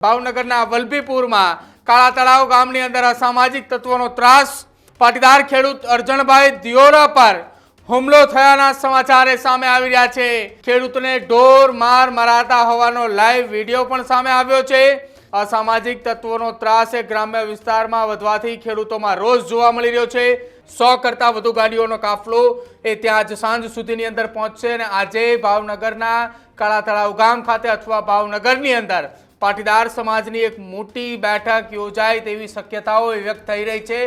ભાવનગરના વલભીપુરમાં કાળા તળાવ ગામની અંદર અસામાજિક તત્વોનો ત્રાસ, પાટીદાર ખેડૂત અરજણભાઈ દિયોરા પર હુમલો થયાના સમાચાર સામે આવી રહ્યા છે। ખેડૂતને ઢોર માર મરાતા હોવાનો લાઈવ વિડીયો પણ સામે આવ્યો છે। અસામાજિક તત્વોનો ત્રાસ ગ્રામ્ય વિસ્તારમાં વધવાથી ખેડૂતોમાં રોષ જોવા મળી રહ્યો છે। 100 કરતા વધુ ગાડીઓનો કાફલો ત્યાં જ સાંજ સુધીની અંદર પહોંચશે અને આજે ભાવનગરના કાળા તળાવ ગામ ખાતે અથવા ભાવનગરની અંદર પાટીદાર સમાજની એક મોટી બેઠક યોજાય તેવી શક્યતાઓ વ્યક્ત થઈ રહી છે।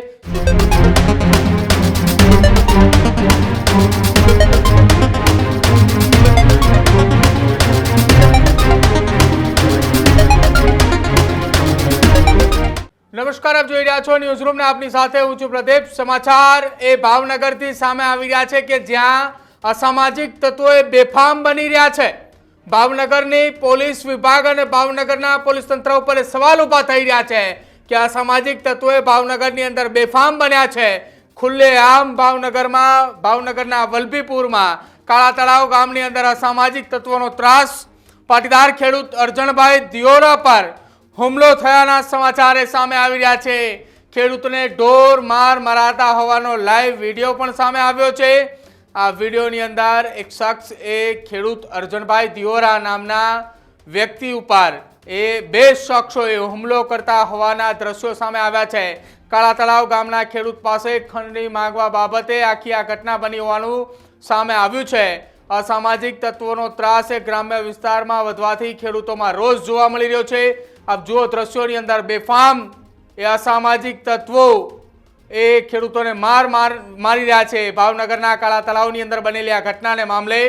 નમસ્કાર, આપ જોઈ રહ્યા છો ન્યૂઝરૂમ ને આપની સાથે હું છું પ્રદીપ। સમાચાર એ ભાવનગરથી સામે આવી રહ્યા છે કે જ્યાં અસામાજિક તત્વોએ બેફામ બની રહ્યા છે। ભાવનગરની પોલીસ વિભાગ અને ભાવનગરના પોલીસ તંત્ર ઉપર સવાલ ઉભા થઈ રહ્યા છે કે અસામાજિક તત્વોએ ભાવનગરની અંદર બેફામ બન્યા છે। ખુલ્લેઆમ ભાવનગરના વલભીપુરમાં કાળા તળાવ ગામની અંદર અસામાજિક તત્વોનો ત્રાસ, પાટીદાર ખેડૂત અરજણભાઈ દિયોરા પર હુમલો થયાના સમાચાર સામે આવી રહ્યા છે। ખેડૂતને ઢોર માર મરાતા હોવાનો લાઈવ વિડીયો પણ સામે આવ્યો છે। આ વિડીયોની અંદર એક શખ્સ ખેડૂત અરજણભાઈ દિયોરા નામના વ્યક્તિ ઉપર બે શખ્સોએ હુમલો કરતા હોવાના દ્રશ્યો સામે આવ્યા છે। કાળા તળાવ ગામના ખેડૂત પાસે ખંડણી માંગવા બાબતે આખી આ ઘટના બની હોવાનું સામે આવ્યું છે। અસામાજિક તત્વોનો ત્રાસ ગ્રામ્ય વિસ્તારમાં વધવાથી ખેડૂતોમાં રોષ જોવા મળી રહ્યો છે। આપ જુઓ દ્રશ્યોની અંદર બેફામ અસામાજિક તત્વો ખેડૂતોને મારી રહ્યા છે। ભાવનગરના કાળા તળાવની અંદર બનેલી આ ઘટનાને મામલે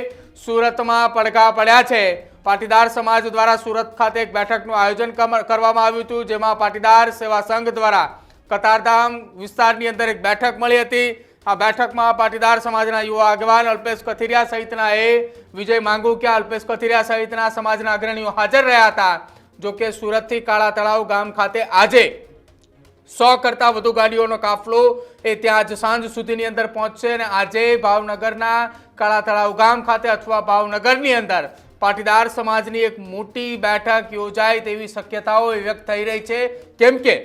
સુરતમાં પડઘા પડ્યા છે। પાટીદાર સમાજ દ્વારા સુરત ખાતે એક બેઠકનું આયોજન કરવામાં આવ્યું હતું, જેમાં પાટીદાર સેવા સંઘ દ્વારા કતારધામ વિસ્તારની અંદર એક બેઠક મળી હતી। આ બેઠકમાં પાટીદાર સમાજના યુવા આગેવાન અલ્પેશ કથિરિયા સહિતના વિજય માંગુકિયા, અલ્પેશ કથિરિયા સહિતના સમાજના અગ્રણીઓ હાજર રહ્યા હતા। જો કે સુરતથી કાળા તળાવ ગામ ખાતે આજે 100 કરતા વધુ ગાડીઓનો કાફલો ત્યાં જ સાંજ સુધીની અંદર પહોંચશે અને આજે ભાવનગરના કાળા તળાવ ગામ ખાતે અથવા ભાવનગરની અંદર પાટીદાર સમાજની એક મોટી બેઠક યોજાય તેવી શક્યતાઓ વ્યક્ત થઈ રહી છે। કેમ કે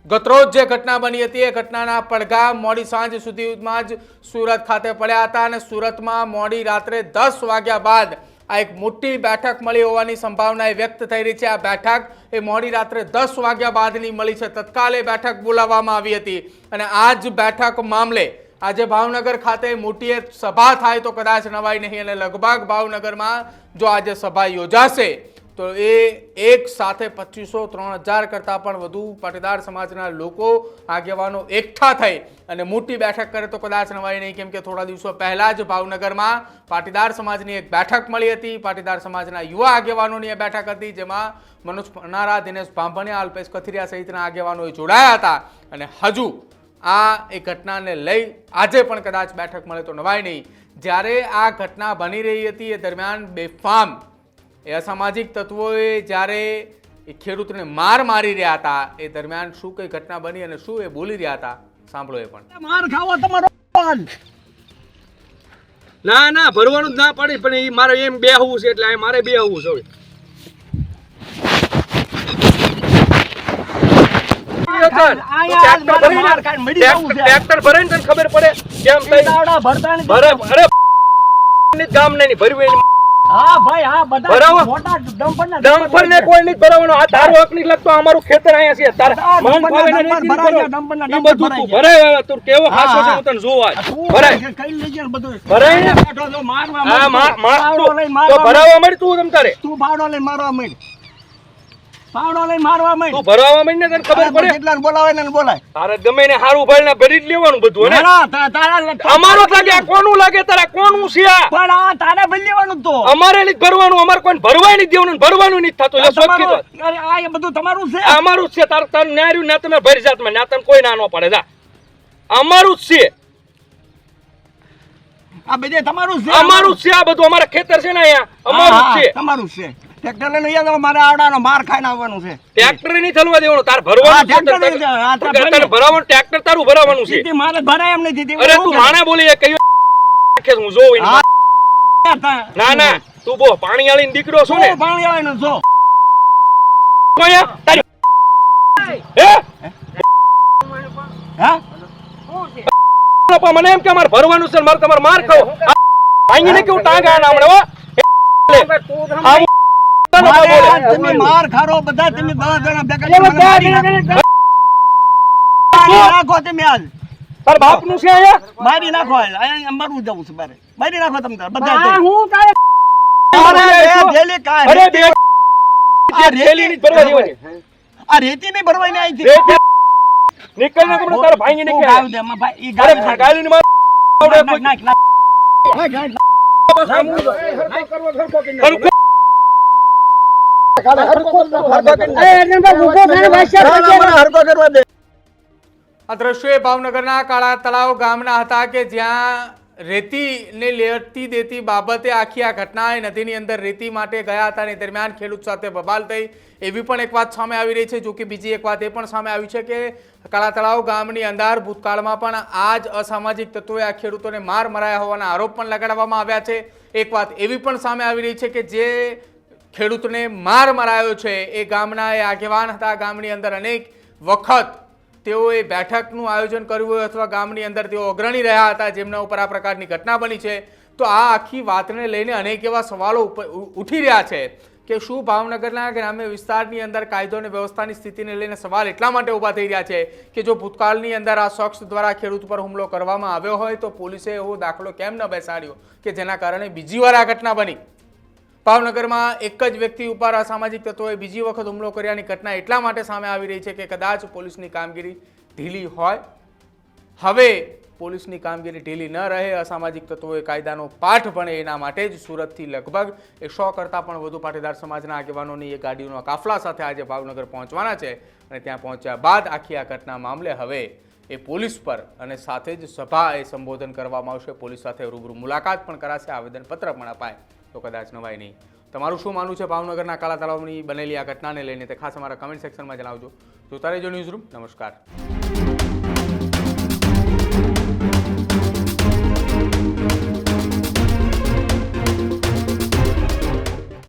ગતરોજ જે ઘટના બની હતી એ ઘટનાના પડઘા મોડી સાંજ સુધીમાં જ સુરત ખાતે પડ્યા હતા અને સુરતમાં મોડી રાત્રે 10 વાગ્યા બાદ આ એક મોટી બેઠક મળી હોવાની સંભાવના વ્યક્ત થઈ રહી છે। આ બેઠક મોડી રાત્રે 10 વાગ્યા બાદની મળી છે। તત્કાલે બેઠક બોલાવવામાં આવી હતી અને આ જ બેઠક મામલે આજે ભાવનગર ખાતે મોટી સભા થાય તો કદાચ નવાઈ નહીં અને લગભગ ભાવનગરમાં જો આજે સભા યોજાશે તો એક સાથે 2500-3000 કરતાં પણ વધુ પાટીદાર સમાજના લોકો આગેવાનો એકઠા થઈ અને મોટી બેઠક કરે તો કદાચ નવાઈ નહીં। કેમ કે થોડા દિવસો પહેલા જ ભાવનગરમાં પાટીદાર સમાજની એક બેઠક મળી હતી। પાટીદાર સમાજના યુવા આગેવાનોની એ બેઠક હતી, જેમાં મનોજ પનારા, દિનેશ ભાંભણિયા, અલ્પેશ કથિરિયા સહિતના આગેવાનો જોડાયા હતા અને હજુ આ એક ઘટનાને લઈ આજે પણ કદાચ બેઠક મળે તો નવાઈ નહીં। જ્યારે આ ઘટના બની રહી હતી એ દરમિયાન બેફામ અસામાજિક તત્વોએ જ્યારે ખેડૂતને મારી રહ્યા હતા એ દરમિયાન શું કઈ ઘટના બની અને શું એ બોલી રહ્યા હતા સાંભળો। એ પણ માર ખાવા તમારો ના ભરવાનું જ ના પડી, પણ એ મારે એમ બેહવું છે એટલે મારે બેહવું છે। ટ્રેક્ટર ભરે ને તને ખબર પડે કેમ થઈ ગામ નહીં ભર્યું। હા ભાઈ, હા બધા મોટા ડમ્પર ને કોઈ નહીં ભરાવાનો। આ તારો હક નહીં લાગતો, અમારું ખેતર અહીંયા છે। તારે મન ભાવે ને નહીં બધું તું ભરાય, તું કેવો ખાસો છે હું તને જોવા ભરાય કઈ લઈ ગયા બધું ભરાય ને મારવા હા માર તો ભરાવા મળી તું તમ તારે તું ભાવડો લઈ મારવા મળી તું ભરાવા મળી ને તને ખબર પડે કેટલાને બોલાવે ને બોલાય તારે ગમે ને હારું ભાઈ ને ભરી જ લેવાનું બધું ને અમારો લાગે આ કોનું લાગે તારા કોનું છે પણ આ તારે ભરી લેવાનું તો અમારે નહીં ભરવાનું, અમારે કોઈ ભરવાય નહીં દેવાનું, ભરવાનું નહીં થતું એટલે સોચ કીધું અરે આ એ બધું તમારું છે, અમારું છે। તાર તને ન્યાર્યું ના તમે ભરી જાત માં ના તને કોઈ ના નો પડે જા અમારું જ છે। આ બધે તમારું છે, અમારું છે। આ બધું અમારા ખેતર છે ને અહીંયા અમારું છે, તમારું છે। ટ્રેક્ટર લઈને અહીંયા મારે આવડાનો માર ખાઈને આવવાનું છે। ટ્રેક્ટર નહીં થલવા દેવાનું, તાર ભરવાનું ટ્રેક્ટર ભરાવાનું, ટ્રેક્ટર તારું ભરાવાનું છે। મારે ભરાય એમ નથી। અરે તું માણા બોલી કયો હું જોઉં ના તું બો પાણી વાળી દીકરો છો ને, પાણી વાળીનો છો। કોયા તારી હે હા બાપા મને એમ કે મારે ભરવાનું છે મારે તમારે માર ખાવ ભાંગીને કેવું ટાંગા ના હમણે તમે માર ખારો બધા તમે 10 જણા ભેગા નાખો તમે આજ તાર બાપ નું છે અહીંયા મારી નાખો અહીંયા મરવું જવું છે બારે મારી નાખો તમે તાર બધા હું તારે થેલી કાંઈ અરે બે આ રેલી ની ભરવા દેવાની આ રેતી નહીં ભરવાની આવી છે નીકળ ને કપડો તારે ભાંગીને કે ગાળ દે માં ભાઈ ઈ અરે ગાળ ગાલી ની માર નાખ આ દ્રશ્યો ભાવનગરના કાળા તળાવ ગામના હતા કે જ્યાં રેતીને લેતી દેતી બાબતે આખી આ ઘટના એ નદીની અંદર રેતી માટે ગયા હતા અને દરમિયાન ખેડૂત સાથે બબાલ થઈ એવી પણ એક વાત સામે આવી રહી છે. જો કે બીજી એક વાત એ પણ સામે આવી છે કે કાળા તળાવ ગામની અંદર ભૂતકાળમાં પણ આ જ અસામાજિક તત્વોએ આ ખેડૂતોને માર મરાયા હોવાના આરોપ પણ લગાડવામાં આવ્યા છે. એક વાત એવી પણ સામે આવી રહી છે કે જે ખેડૂતને માર મરાયો છે એ ગામના એ આગેવાન હતા. ગામની અંદર અનેક વખત તેઓએ બેઠકનું આયોજન કર્યું હોય અથવા ગામની અંદર તેઓ અગ્રણી રહ્યા હતા જેમના ઉપર આ પ્રકારની ઘટના બની છે. તો આ આખી વાતને લઈને અનેક એવા સવાલો ઉઠી રહ્યા છે કે શું ભાવનગરના ગ્રામ્ય વિસ્તારની અંદર કાયદો અને વ્યવસ્થાની સ્થિતિને લઈને સવાલ એટલા માટે ઊભા થઈ રહ્યા છે કે જો ભૂતકાળની અંદર આ શખ્સ દ્વારા ખેડૂત પર હુમલો કરવામાં આવ્યો હોય તો પોલીસે એવો દાખલો કેમ ન બેસાડ્યો કે જેના કારણે બીજી વાર આ ઘટના બની. ભાવનગરમાં એક જ વ્યક્તિ ઉપર અસામાજિક તત્વોએ બીજી વખત હુમલો કર્યાની ઘટના એટલા માટે સામે આવી રહી છે કે કદાચ પોલીસની કામગીરી ઢીલી હોય. હવે પોલીસની કામગીરી ઢીલી ન રહે, અસામાજિક તત્વોએ કાયદાનો પાઠ ભણે એના માટે જ સુરતથી લગભગ 100 કરતાં પણ વધુ પાટીદાર સમાજના આગેવાનોની એક ગાડીઓના કાફલા સાથે આજે ભાવનગર પહોંચવાના છે અને ત્યાં પહોંચ્યા બાદ આખી આ ઘટના મામલે હવે એ પોલીસ પર અને સાથે જ સભા એ સંબોધન કરવામાં આવશે. પોલીસ સાથે રૂબરૂ મુલાકાત પણ કરાશે, આવેદનપત્ર પણ અપાય તો કદાચ નવાય નહીં. તમારું શું માનવું છે ભાવનગરના કાળા તળાવની બનેલી આ ઘટનાને લઈને તે ખાસ અમારા કમેન્ટ સેક્શનમાં જણાવજો. જોતા રહેજો ન્યૂઝરૂમ. નમસ્કાર.